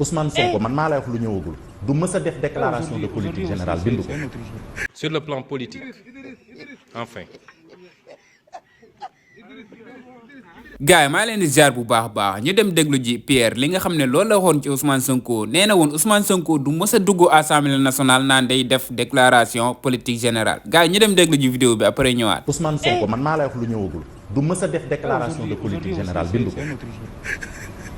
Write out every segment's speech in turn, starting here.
Ousmane Sonko man maa lay wax lu ñëwagul du mës a def déclaration de politique générale bindu ko. Sur le plan politique, enfin. gaay maa leen di ziar bu baax ñu dem déglu ji Pierre li nga xam ne loolu la waxoon ci Ousmane Sonko nee na woon Ousmane Sonko du mës a dugg Assemblée nationale naan day def déclaration politique générale gaay ñu dem déglu ji vidéo bi après ñëwaat. Ousmane Sonko man maa lay wax lu ñëwagul du mës a def déclaration de politique générale bindu ko.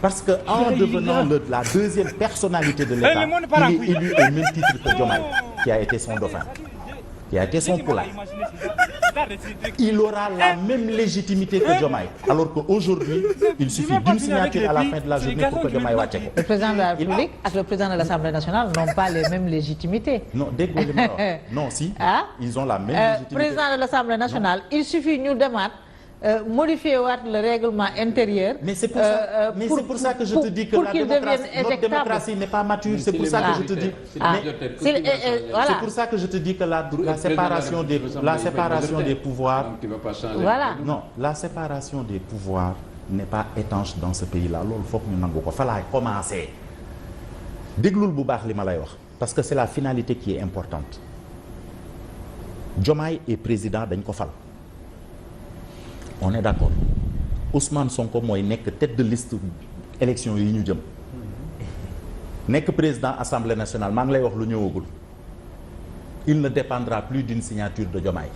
Parce que en devenant la deuxième personnalité de l'État, il est élu au même titre que Diomaye, qui a été son dauphin, qui a été son poulain. Il aura la même légitimité que Diomaye, alors qu'aujourd'hui, il suffit d'une signature à la fin de la journée pour que Diomaye wàcce ko. Le président de la République et le président de l'Assemblée nationale n'ont pas les mêmes légitimités. Non, dégg nga li ma wax. Non, si. Ah? Ils ont la même légitimité. Président de l'Assemblée nationale, il suffit ñu demaat modifier le règlement intérieur. Mais c'est pour ça que je te dis que notre démocratie n'est pas mature. C'est pour ça que je te dis. C'est pour ça que je te dis que la séparation des pouvoirs. Voilà. Non, la séparation des pouvoirs n'est pas étanche dans ce pays-là. Loolu foog ñu nangu ko fa laay commencer. déglul bu baax li ma lay wax parce que c'est la finalité qui est importante. Diomaye est président dañ ko fal. On est d'accord. Ousmane Sonko mooy nekk tête de liste élection yi ñu jëm. nekk président assemblée nationale maa ngi lay wax lu ñëwagul. Il ne dépendra plus d'une signature de Diomaye.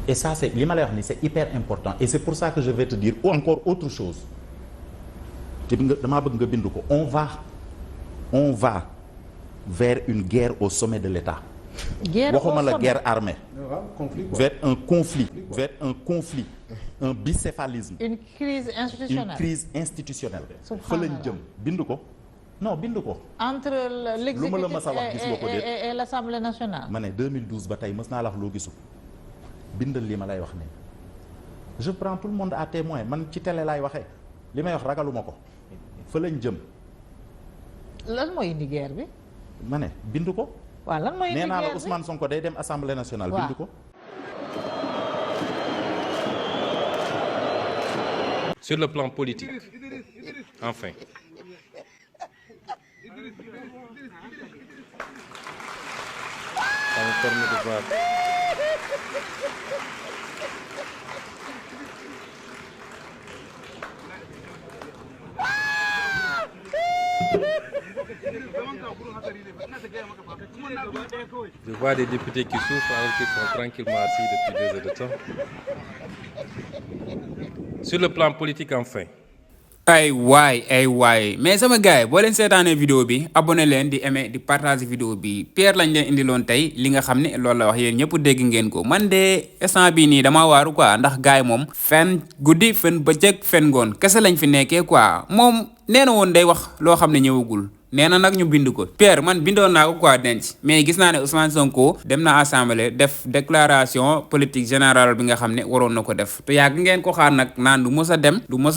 Et ça c'est li ma lay wax ni c'est hyper important et c'est pour ça que je vais te dire encore autre chose. te damaa bëgg nga bind ko. On va vers une guerre au sommet de l'État. waxuma la guerre armée. vers un conflit, un bicéphalisme. Une crise institutionnelle. fa lañ jëm bind ko. non bind ko. entre l'exécutif et l'Assemblée nationale. ma ne 2012 ba tey mës naa la wax loo gisul bindal li ma lay wax ne je prends tout le monde à témoin man ci télé laay waxee li may wax ragaluma ko fa lañ jëm. lan mooy indi guerre bi. ma ne bind ko. waaw lan mooy indi guerre bi nee naa la Ousmane Sonko day dem Assemblée nationale. bind ko. Sur le plan politique, enfin. Ça me permet de voir. Je vois des députés qui souffrent alors qu'ils sont tranquillement assis depuis 2 heures de temps. Sur le plan politique, enfin. ay waay mais sama gars yi boo leen seetaanee vidéo bi abonné leen di aimer di partager vidéo bi Pierre lañ leen indiloon tey li nga xam ne loolu la wax yéen ñëpp dégg ngeen ko man de instant bii nii dama waaru quoi ndax gars yi moom fen guddi fen bëccëg fen ngoon kese lañ fi nekkee quoi moom nee na woon day wax loo xam ne ñëwagul nee na nag ñu bind ko Pierre man bindoon naa ko quoi denc mais gis naa ne Ousmane Sonko dem na assemblée def déclaration politique générale bi nga xam ne waroon na ko def te yàgg ngeen ko xaar nag naan du mës a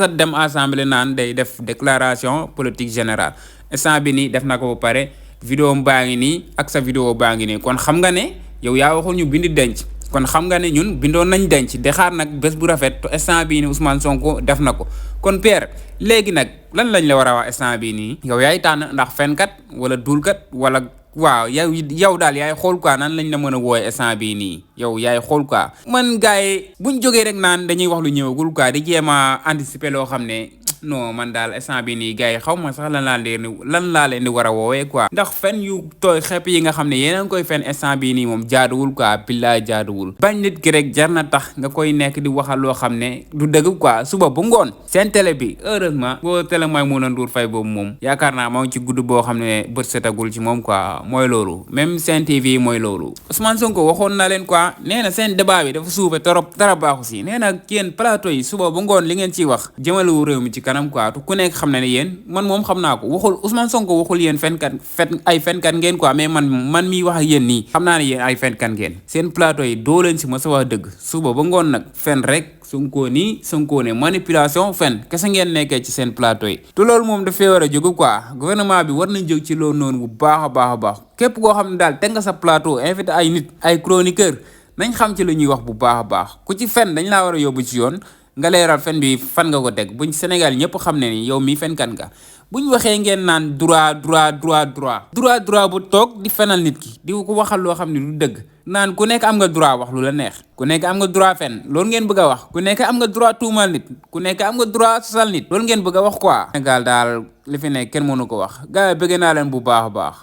dem assemblée naan day def déclaration politique générale instant bi nii def na ko ba pare vidéo baa ngi nii ak sa vidéo baa ngi nii kon xam nga ne yow yaa waxul ñu bind denc kon xam nga ne ñun bindoon nañ denc de xaar nag bés bu rafet te instant bii nii Ousmane Sonko def na ko kon Pierre léegi nag lan lañ la war a wax instant bii nii yow yaay tànn ndax fenkat wala duulkat wala waaw yow daal yaay xool quoi nan lañ la mën a wooye instant bii nii yow yaay xool quoi. man gars yi buñ jógee rek naan dañuy wax lu ñëwagul quoi di jéem a anticiper loo xam ne non man daal instant bii nii gars yi xaw ma sax lan laa leen di war a woowee quoi. ndax fen yu tooy xepp yi nga xam ne yéen a ngi koy fen instant bii nii moom jaaduwul quoi billaay jaaduwul. bañ nit ki rek jar na tax nga koy nekk di waxal loo xam ne du dëgg quoi suba bu ngoon seen télé bi heureusement boo télé mooy mun a nduur fay boobu moom yaakaar naa moo ci gudd boo xam ne bët setagul ci moom quoi mooy loolu même Sen TV mooy loolu. Ousmane Sonko waxoon na leen quoi nee na seen débat bi dafa suufe torop dara baaxu si nee na yéen plateau yi suba bu ngoon li ngeen ciy wax jëmalewu réew mi ci kanam quoi te ku nekk xam na ne yéen man moom xam naa ko waxul Ousmane Sonko waxul yéen ay fenkat ngeen quoi mais man miy wax ak yéen nii xam naa ne yéen ay fenkat ngeen seen plateau yi doo leen si ma sa wax dëgg suba ba ngoon nag fen rek Sonko ne manipulation fen kese ngeen nekkee ci seen plateau yi te loolu moom dafay war a jóg quoi gouvernement bi war nañ jóg ci loolu noonu bu baax a baax képp koo xam ne daal teg nga sa plateau invité ay nit ay chroniqueur nañ xam ci lu ñuy wax bu baax a baax ku ci fen dañ laa war a yóbbu ci yoon nga leeral fen bi fan nga ko teg buñ Sénégal ñëpp xam ne ni yow mii fenkat nga buñ waxee ngeen naan droit bu toog di fenal nit ki di ko waxal loo xam ne du dëgg naan ku nekk am nga droit wax lu la neex ku nekk am nga droit fen loolu ngeen bëgg a wax ku nekk am nga droit tuumal nit ku nekk am nga droit sosal nit loolu ngeen bëgg a wax quoi Sénégal daal li fi nekk kenn mënu ko wax gars yi bëgg naa leen bu baax a baax